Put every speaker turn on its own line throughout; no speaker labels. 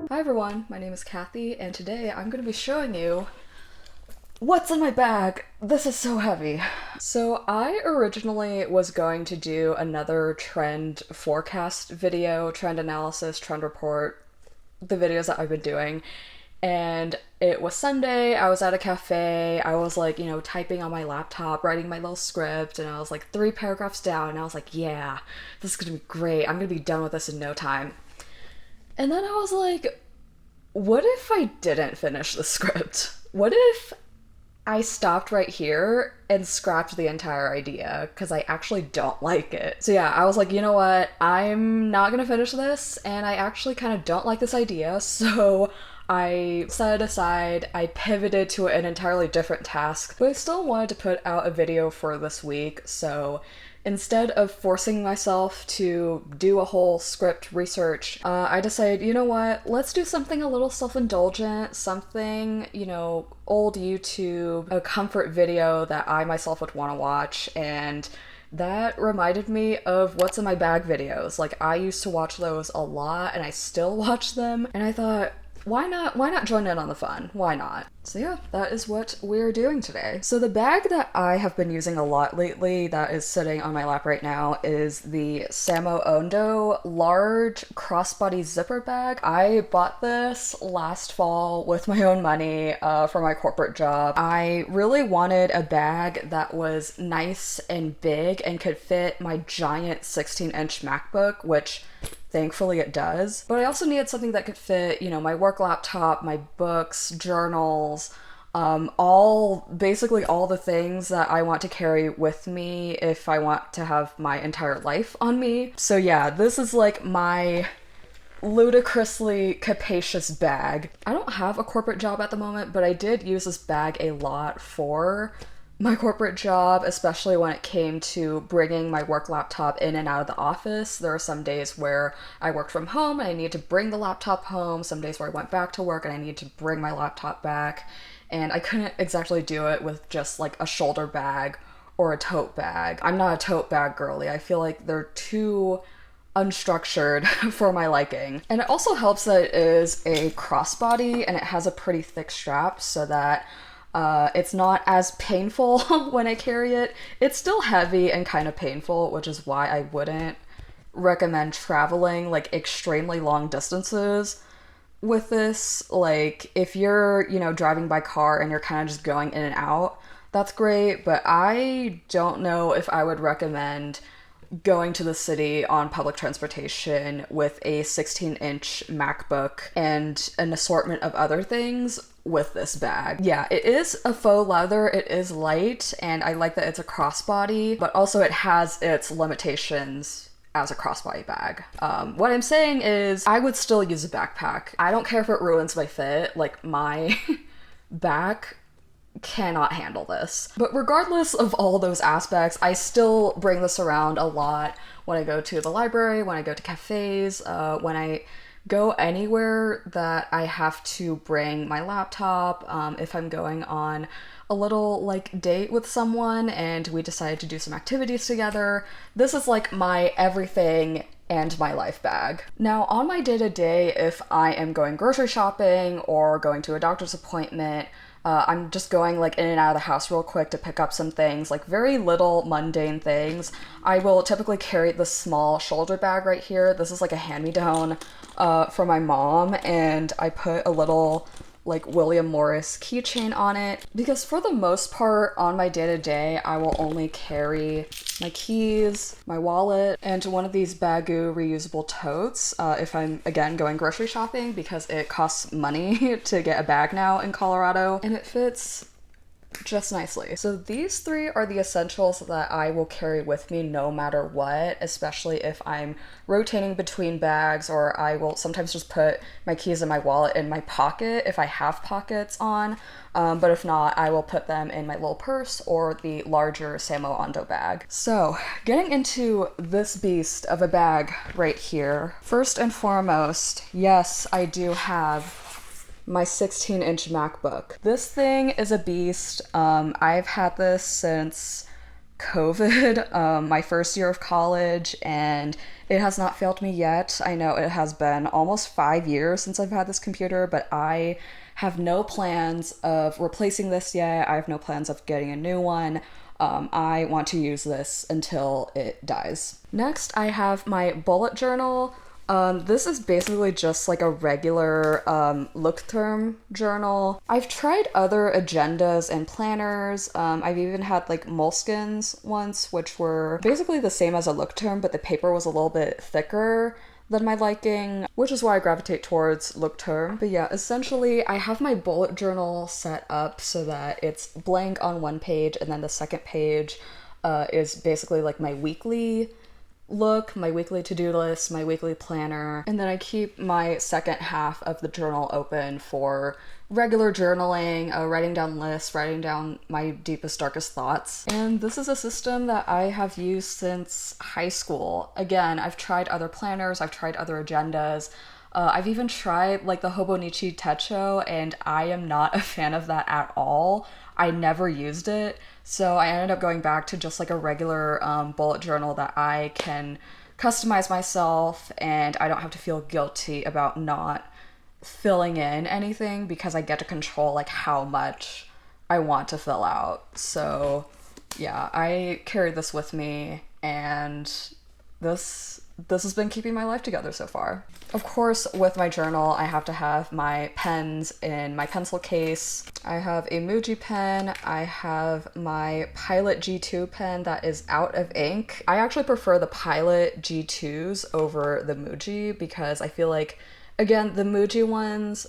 Hi everyone, my name is Kathy, and today I'm going to be showing you what's in my bag. This is so heavy. So I originally was going to do another trend forecast video, trend analysis, trend report, the videos that I've been doing. And it was Sunday, I was at a cafe, I was like, typing on my laptop, writing my little script, and I was like 3 paragraphs down, and I was like, yeah, this is gonna be great, I'm gonna be done with this in no time. And then I was like, what if I didn't finish the script? What if I stopped right here and scrapped the entire idea because I actually don't like it? So yeah, I was like, you know what? I'm not gonna finish this, and I actually kind of don't like this idea, so I set it aside, I pivoted to an entirely different task, but I still wanted to put out a video for this week, so instead of forcing myself to do a whole script research, I decided, you know what, let's do something a little self-indulgent, something, old YouTube, a comfort video that I myself would want to watch, and that reminded me of what's in my bag videos. Like, I used to watch those a lot, and I still watch them, and I thought, why not join in on the fun? Why not? So yeah, that is what we're doing today. So the bag that I have been using a lot lately that is sitting on my lap right now is the Samo Ondo large crossbody zipper bag. I bought this last fall with my own money for my corporate job. I really wanted a bag that was nice and big and could fit my giant 16-inch MacBook, which thankfully it does. But I also needed something that could fit, my work laptop, my books, journals, basically all the things that I want to carry with me if I want to have my entire life on me. So yeah, this is like my ludicrously capacious bag. I don't have a corporate job at the moment, but I did use this bag a lot for my corporate job, especially when it came to bringing my work laptop in and out of the office. There are some days where I worked from home and I needed to bring the laptop home, some days where I went back to work and I needed to bring my laptop back, and I couldn't exactly do it with just like a shoulder bag or a tote bag. I'm not a tote bag girly. I feel like they're too unstructured for my liking. And it also helps that it is a crossbody and it has a pretty thick strap so that it's not as painful when I carry it. It's still heavy and kind of painful, which is why I wouldn't recommend traveling like extremely long distances with this. Like, if you're, driving by car and you're kind of just going in and out, that's great, but I don't know if I would recommend going to the city on public transportation with a 16-inch MacBook and an assortment of other things with this bag. Yeah, it is a faux leather, it is light, and I like that it's a crossbody, but also it has its limitations as a crossbody bag. What I'm saying is I would still use a backpack. I don't care if it ruins my fit, like my back cannot handle this. But regardless of all those aspects, I still bring this around a lot when I go to the library, when I go to cafes, when I go anywhere that I have to bring my laptop, if I'm going on a little like date with someone and we decided to do some activities together. This is like my everything and my life bag. Now, on my day-to-day, if I am going grocery shopping or going to a doctor's appointment, I'm just going like in and out of the house real quick to pick up some things, like very little mundane things. I will typically carry this small shoulder bag right here. This is like a hand-me-down from my mom, and I put a little like William Morris keychain on it because for the most part on my day-to-day I will only carry my keys, my wallet, and one of these Baggu reusable totes if I'm again going grocery shopping because it costs money to get a bag now in Colorado, and it fits just nicely. So these 3 are the essentials that I will carry with me no matter what, especially if I'm rotating between bags, or I will sometimes just put my keys and my wallet in my pocket if I have pockets on, but if not, I will put them in my little purse or the larger Samo Ondo bag. So getting into this beast of a bag right here, first and foremost, yes, I do have my 16-inch MacBook. This thing is a beast. I've had this since COVID, my first year of college, and it has not failed me yet. I know it has been almost 5 years since I've had this computer, but I have no plans of replacing this yet. I have no plans of getting a new one. I want to use this until it dies. Next, I have my bullet journal. This is basically just like a regular look term journal. I've tried other agendas and planners. I've even had like Moleskines once, which were basically the same as a look term, but the paper was a little bit thicker than my liking, which is why I gravitate towards look term. But yeah, essentially I have my bullet journal set up so that it's blank on one page, and then the second page is basically like my weekly look, my weekly to-do list, my weekly planner, and then I keep my second half of the journal open for regular journaling, writing down lists, writing down my deepest, darkest thoughts. And this is a system that I have used since high school. Again, I've tried other planners, I've tried other agendas, I've even tried like the Hobonichi Techo, and I am not a fan of that at all. I never used it, so I ended up going back to just like a regular bullet journal that I can customize myself, and I don't have to feel guilty about not filling in anything because I get to control like how much I want to fill out. So yeah, I carry this with me, and this has been keeping my life together so far. Of course, with my journal, I have to have my pens in my pencil case. I have a Muji pen. I have my Pilot G2 pen that is out of ink. I actually prefer the Pilot G2s over the Muji because I feel like, again, the Muji ones,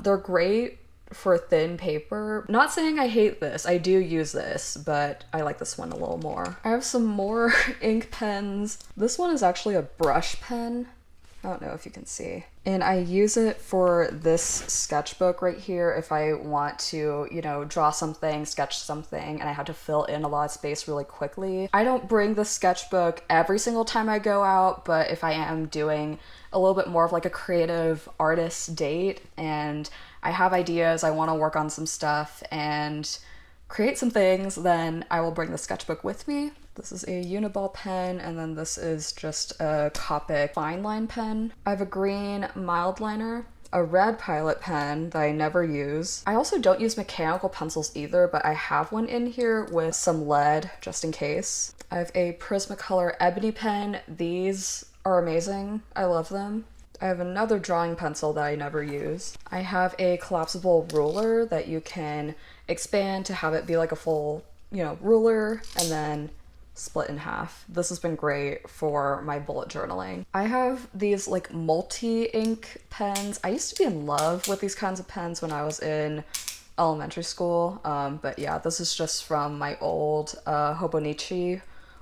they're great for thin paper. Not saying I hate this, I do use this, but I like this one a little more. I have some more ink pens. This one is actually a brush pen. I don't know if you can see. And I use it for this sketchbook right here if I want to, you know, draw something, sketch something, and I have to fill in a lot of space really quickly. I don't bring the sketchbook every single time I go out, but if I am doing a little bit more of like a creative artist date and I have ideas, I want to work on some stuff and create some things, then I will bring the sketchbook with me. This is a Uniball pen, and then this is just a Copic fine line pen. I have a green mild liner, a red Pilot pen that I never use. I also don't use mechanical pencils either, but I have one in here with some lead just in case. I have a Prismacolor ebony pen. These are amazing. I love them. I have another drawing pencil that I never use. I have a collapsible ruler that you can expand to have it be like a full, you know, ruler, and then split in half. This has been great for my bullet journaling. I have these like multi-ink pens. I used to be in love with these kinds of pens when I was in elementary school, but yeah, this is just from my old Hobonichi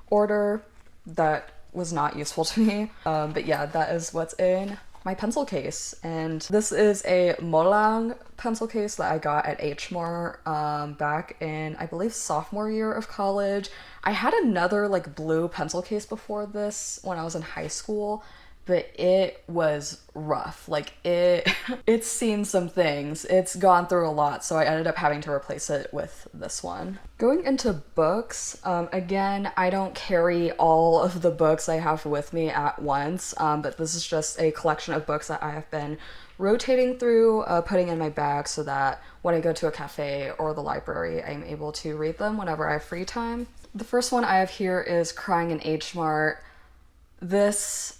order that was not useful to me. But yeah, that is what's in my pencil case. And this is a Molang pencil case that I got at H Mart back in, I believe, sophomore year of college. I had another like blue pencil case before this when I was in high school, but it was rough. Like it's seen some things. It's gone through a lot, so I ended up having to replace it with this one. Going into books, again, I don't carry all of the books I have with me at once, but this is just a collection of books that I have been rotating through, putting in my bag so that when I go to a cafe or the library, I'm able to read them whenever I have free time. The first one I have here is Crying in H Mart. This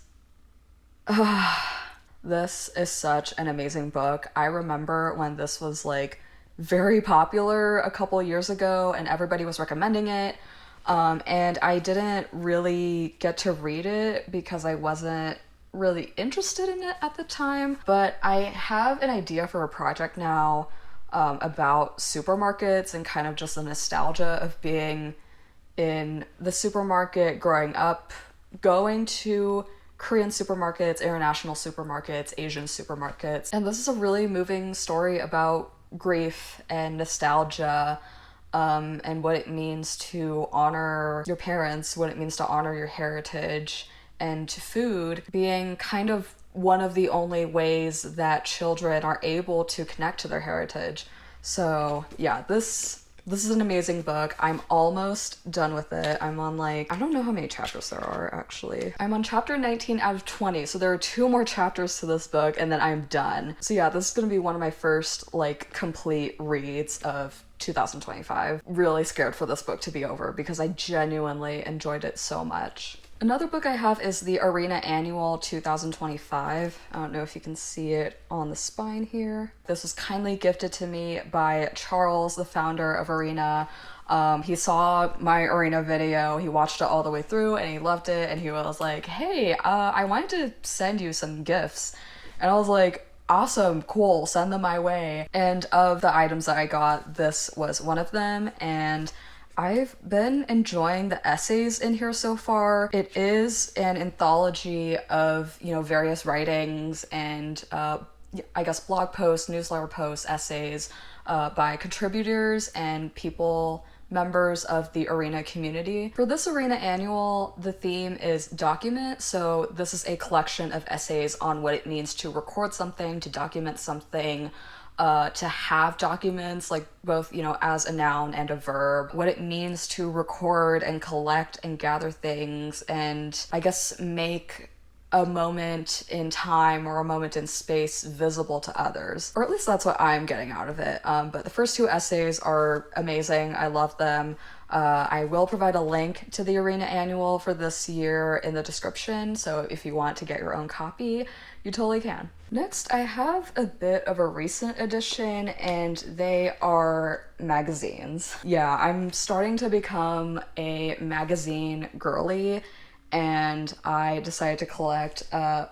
is such an amazing book. I remember when this was like very popular a couple years ago and everybody was recommending it. And I didn't really get to read it because I wasn't really interested in it at the time. But I have an idea for a project now about supermarkets and kind of just the nostalgia of being in the supermarket growing up, going to Korean supermarkets, international supermarkets, Asian supermarkets. And this is a really moving story about grief and nostalgia, and what it means to honor your parents, what it means to honor your heritage, and to food being kind of one of the only ways that children are able to connect to their heritage. So yeah, this This is an amazing book. I'm almost done with it. I'm on like, I don't know how many chapters there are actually. I'm on chapter 19 out of 20, so there are 2 more chapters to this book and then I'm done. So yeah, this is gonna be one of my first like complete reads of 2025. Really scared for this book to be over because I genuinely enjoyed it so much. Another book I have is the Arena Annual 2025. I don't know if you can see it on the spine here. This was kindly gifted to me by Charles, the founder of Arena. He saw my Arena video, he watched it all the way through and he loved it and he was like, hey, I wanted to send you some gifts. And I was like, awesome, cool, send them my way. And of the items that I got, this was one of them, and I've been enjoying the essays in here so far. It is an anthology of, you know, various writings and I guess blog posts, newsletter posts, essays by contributors and people, members of the Arena community. For this Arena Annual, the theme is document, so this is a collection of essays on what it means to record something, to document something, to have documents, like both, you know, as a noun and a verb, what it means to record and collect and gather things, and I guess make a moment in time or a moment in space visible to others. Or at least that's what I'm getting out of it. But the first 2 essays are amazing. I love them. I will provide a link to the Arena Annual for this year in the description, so if you want to get your own copy, you totally can. Next, I have a bit of a recent addition, and they are magazines. Yeah, I'm starting to become a magazine girly, and I decided to collect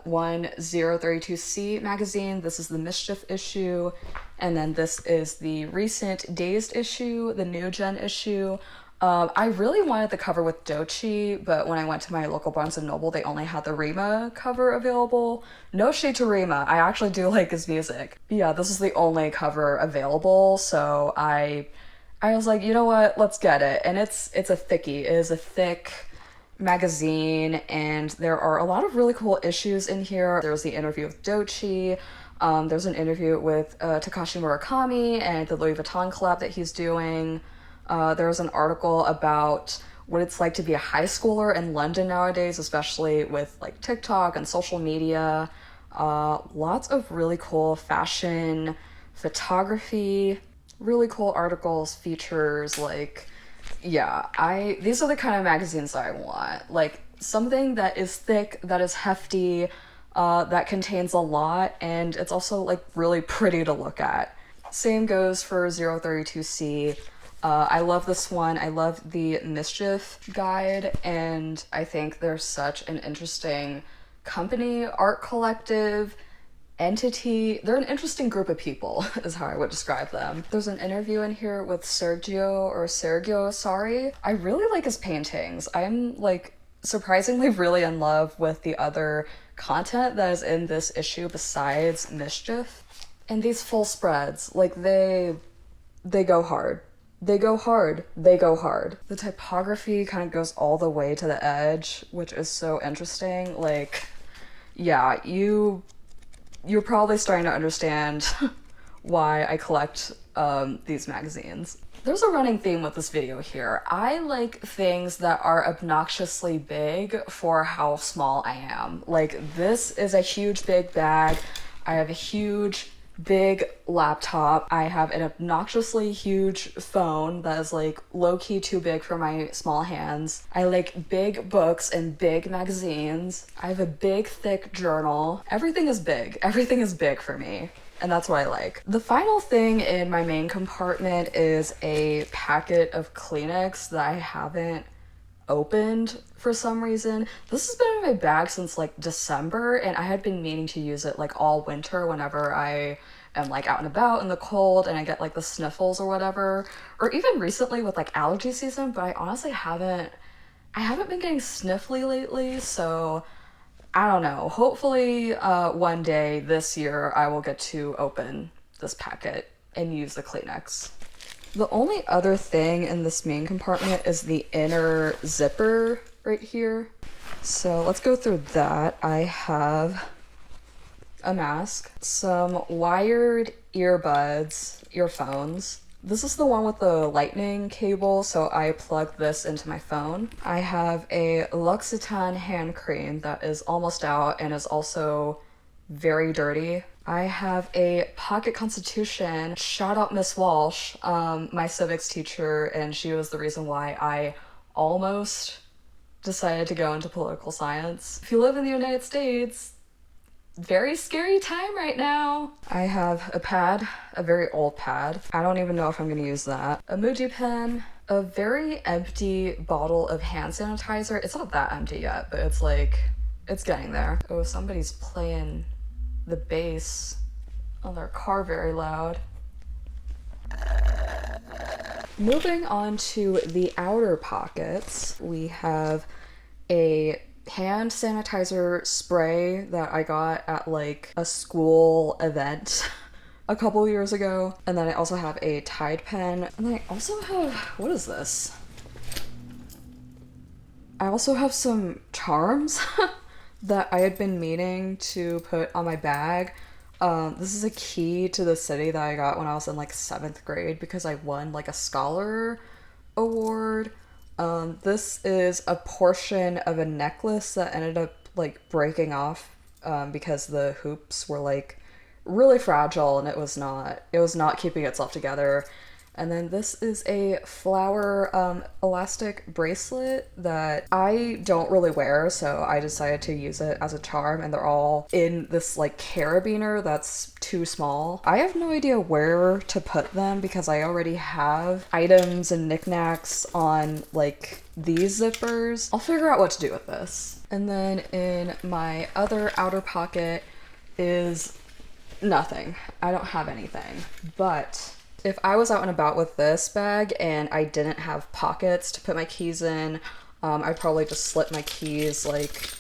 one 032C magazine. This is the Mischief issue, and then this is the recent Dazed issue, the new gen issue. I really wanted the cover with Dochi, but when I went to my local Barnes & Noble, they only had the Rima cover available. No shade to Rima, I actually do like his music. But yeah, this is the only cover available, so I was like, you know what, let's get it. And it's a thickie. It is a thick magazine, and there are a lot of really cool issues in here. There's the interview with Dochi, there's an interview with Takashi Murakami and the Louis Vuitton collab that he's doing. There's an article about what it's like to be a high schooler in London nowadays, especially with like TikTok and social media. Lots of really cool fashion, photography, really cool articles, features, like, yeah, these are the kind of magazines that I want. Like, something that is thick, that is hefty, that contains a lot, and it's also like really pretty to look at. Same goes for 032C. I love this one. I love the Mischief guide, and I think they're such an interesting company, art collective, entity. They're an interesting group of people, is how I would describe them. There's an interview in here with Sergio, sorry. I really like his paintings. I'm like surprisingly really in love with the other content that is in this issue besides Mischief. And these full spreads, like they go hard. They go hard. They go hard. The typography kind of goes all the way to the edge, which is so interesting. Like, yeah, you're probably starting to understand why I collect these magazines. There's a running theme with this video here. I like things that are obnoxiously big for how small I am. Like, this is a huge big bag. I have a huge big laptop. I have an obnoxiously huge phone that is like low-key too big for my small hands. I like big books and big magazines. I have a big thick journal. Everything is big. Everything is big for me, and that's what I like. The final thing in my main compartment is a packet of Kleenex that I haven't opened for some reason. This has been in my bag since like December, and I had been meaning to use it like all winter whenever I am like out and about in the cold and I get like the sniffles or whatever, or even recently with like allergy season, but I honestly haven't been getting sniffly lately, so I don't know. Hopefully one day this year I will get to open this packet and use the Kleenex. The only other thing in this main compartment is the inner zipper right here. So let's go through that. I have a mask, some wired earbuds, earphones, This is the one with the lightning cable, so I plug this into my phone. I have a L'Occitane hand cream that is almost out and is also very dirty. I have a Pocket Constitution. Shout out Miss Walsh, my civics teacher, and she was the reason why I almost decided to go into political science. If you live in the United States, very scary time right now. I have a pad, a very old pad. I don't even know if I'm gonna use that. A Muji pen, a very empty bottle of hand sanitizer. It's not that empty yet, but it's like, it's getting there. Oh, somebody's playing the bass on their car very loud. Moving on to the outer pockets, we have a hand sanitizer spray that I got at like a school event a couple years ago. And then I also have a Tide pen. And then I also have, what is this? I also have some charms that I had been meaning to put on my bag. This is a key to the city that I got when I was in like 7th grade because I won like a scholar award. This is a portion of a necklace that ended up like breaking off because the hoops were like really fragile and it was not keeping itself together. And then this is a flower elastic bracelet that I don't really wear, so I decided to use it as a charm, and they're all in this like carabiner that's too small. I have no idea where to put them because I already have items and knickknacks on like these zippers. I'll figure out what to do with this. And then in my other outer pocket is nothing. I don't have anything, but if I was out and about with this bag and I didn't have pockets to put my keys in, I'd probably just slip my keys like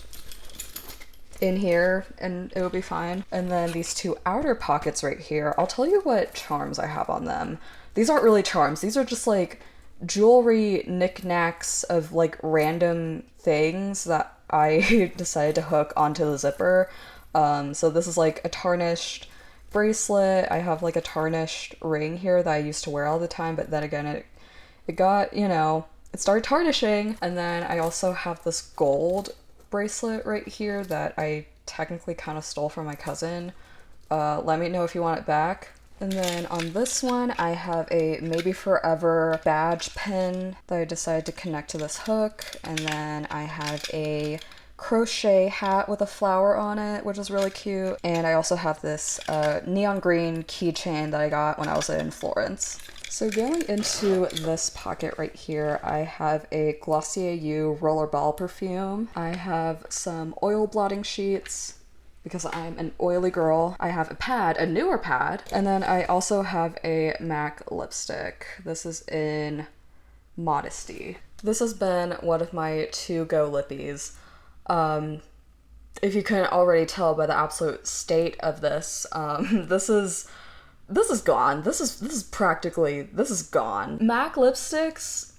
in here and it would be fine. And then these two outer pockets right here, I'll tell you what charms I have on them. These aren't really charms. These are just like jewelry knickknacks of like random things that I decided to hook onto the zipper. So this is like a tarnished bracelet. I have like a tarnished ring here that I used to wear all the time, but then again it got, you know, it started tarnishing. And then I also have this gold bracelet right here that I technically kind of stole from my cousin. Let me know if you want it back. And then on this one I have a Maybe Forever badge pin that I decided to connect to this hook. And then I have a crochet hat with a flower on it, which is really cute. And I also have this neon green keychain that I got when I was in Florence. So going into this pocket right here, I have a Glossier U Rollerball perfume. I have some oil blotting sheets because I'm an oily girl. I have a pad, a newer pad. And then I also have a MAC lipstick. This is in Modesty. This has been one of my to-go lippies. If you couldn't already tell by the absolute state of this, this is gone. This is gone. MAC lipsticks,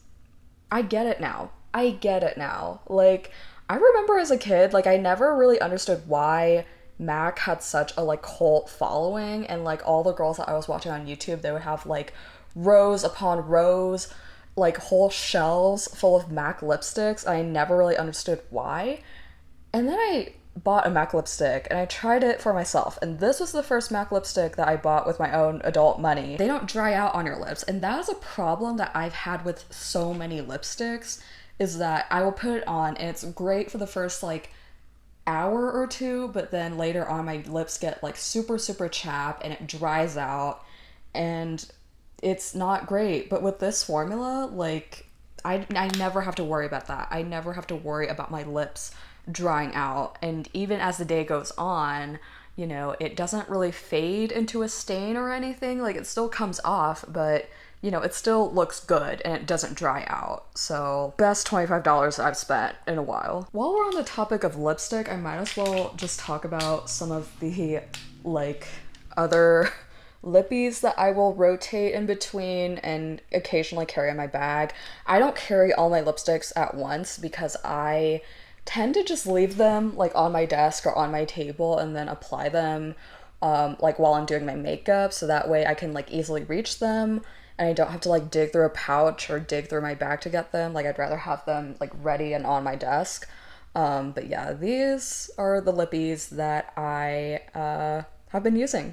I get it now. Like, I remember as a kid, like, I never really understood why MAC had such a, like, cult following, and, like, all the girls that I was watching on YouTube, they would have, like, rows upon rows, like, whole shelves full of MAC lipsticks. I never really understood why. And then I bought a MAC lipstick and I tried it for myself, and this was the first MAC lipstick that I bought with my own adult money. They don't dry out on your lips, and that is a problem that I've had with so many lipsticks, is that I will put it on and it's great for the first like hour or two, but then later on my lips get like super chapped and it dries out and it's not great. But with this formula, like I never have to worry about that. I never have to worry about my lips drying out, and even as the day goes on, you know, it doesn't really fade into a stain or anything. Like, it still comes off, but you know, it still looks good and it doesn't dry out. So best $25 I've spent in a while. While we're on the topic of lipstick, I might as well just talk about some of the like other lippies that I will rotate in between and occasionally carry in my bag. I don't carry all my lipsticks at once because I tend to just leave them like on my desk or on my table and then apply them like while I'm doing my makeup, so that way I can like easily reach them and I don't have to like dig through a pouch or dig through my bag to get them. Like I'd rather have them like ready and on my desk. But yeah, these are the lippies that I have been using.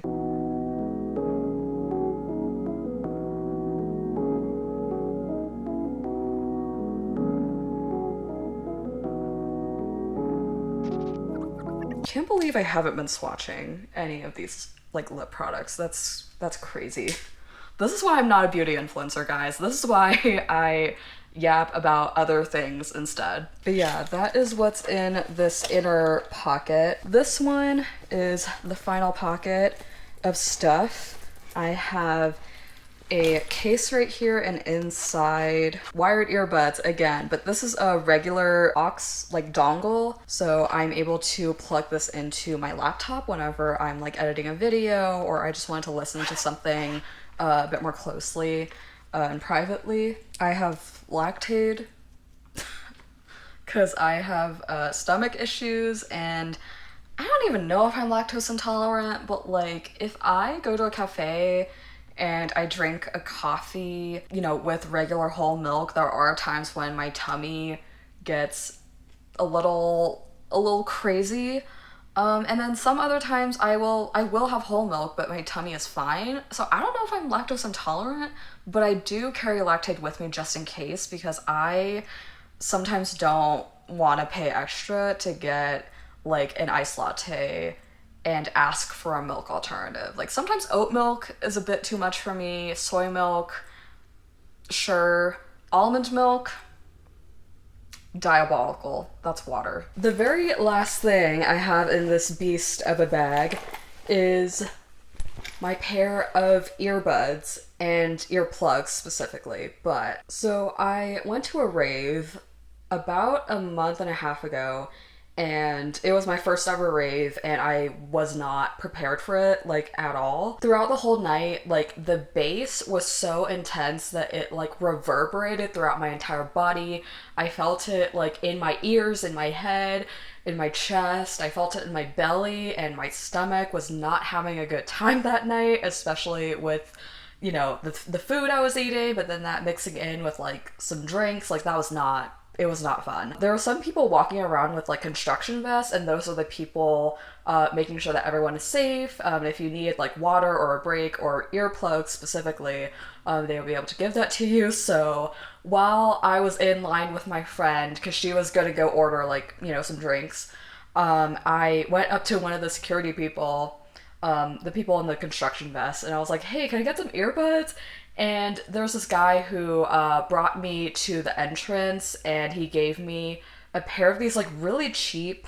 Can't believe I haven't been swatching any of these like lip products. That's crazy. This is why I'm not a beauty influencer, guys. This is why I yap about other things instead. But yeah, that is what's in this inner pocket. This one is the final pocket of stuff. I have a case right here, and inside wired earbuds again, but this is a regular aux like dongle, so I'm able to plug this into my laptop whenever I'm like editing a video or I just want to listen to something a bit more closely and privately. I have Lactaid because I have stomach issues, and I don't even know if I'm lactose intolerant, but like if I go to a cafe and I drink a coffee, you know, with regular whole milk, there are times when my tummy gets a little crazy. And then some other times I will have whole milk, but my tummy is fine. So I don't know if I'm lactose intolerant, but I do carry Lactaid with me just in case, because I sometimes don't want to pay extra to get like an iced latte and ask for a milk alternative. Like sometimes oat milk is a bit too much for me, soy milk, sure, almond milk, diabolical. That's water. The very last thing I have in this beast of a bag is my pair of earbuds and earplugs specifically. But so I went to a rave about a month and a half ago, and it was my first ever rave, and I was not prepared for it like at all. Throughout the whole night, like the bass was so intense that it like reverberated throughout my entire body. I felt it like in my ears, in my head, in my chest. I felt it in my belly, and my stomach was not having a good time that night, especially with, you know, the food I was eating, but then that mixing in with like some drinks, like that was not, it was not fun. There were some people walking around with like construction vests, and those are the people making sure that everyone is safe. If you need like water or a break or earplugs specifically, they will be able to give that to you. So while I was in line with my friend, because she was going to go order like, you know, some drinks, I went up to one of the security people, the people in the construction vest, and I was like, hey, can I get some earbuds? And there was this guy who brought me to the entrance, and he gave me a pair of these like really cheap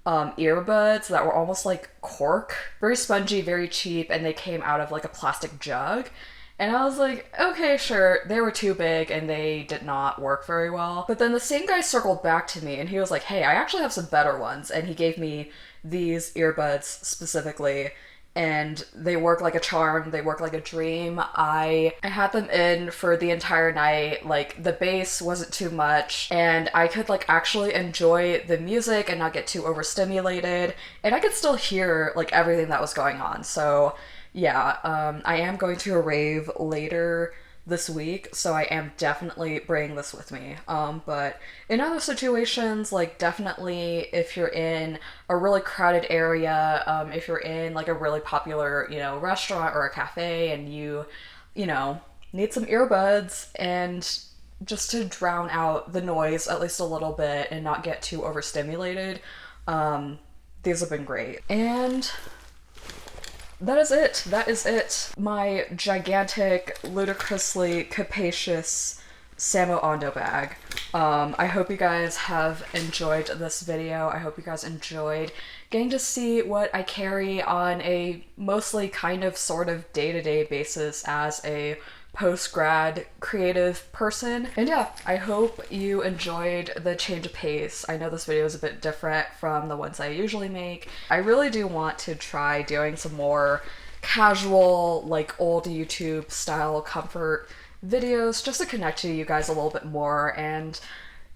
earbuds that were almost like cork, very spongy, very cheap, and they came out of like a plastic jug. And I was like, okay, sure. They were too big and they did not work very well. But then the same guy circled back to me, and he was like, hey, I actually have some better ones. And he gave me these earbuds specifically, and they work like a charm. They work like a dream. I had them in for the entire night. Like the bass wasn't too much, and I could like actually enjoy the music and not get too overstimulated, and I could still hear like everything that was going on. So yeah, I am going to a rave later this week, so I am definitely bringing this with me. But in other situations, like definitely if you're in a really crowded area, if you're in like a really popular, you know, restaurant or a cafe, and you know, need some earbuds and just to drown out the noise at least a little bit and not get too overstimulated, these have been great. And that is it. That is it. My gigantic, ludicrously capacious Samo Ando bag. I hope you guys have enjoyed this video. I hope you guys enjoyed getting to see what I carry on a mostly kind of sort of day-to-day basis as a post-grad creative person. And yeah, I hope you enjoyed the change of pace. I know this video is a bit different from the ones I usually make. I really do want to try doing some more casual, like old YouTube style comfort videos just to connect to you guys a little bit more and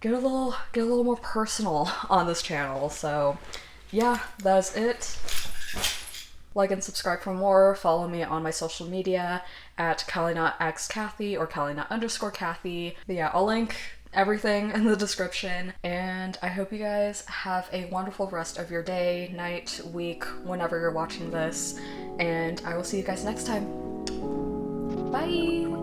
get a little more personal on this channel. So yeah, that's it. Like and subscribe for more. Follow me on my social media at kalinaxkathy or kalina_Kathy. But yeah, I'll link everything in the description. And I hope you guys have a wonderful rest of your day, night, week, whenever you're watching this. And I will see you guys next time. Bye!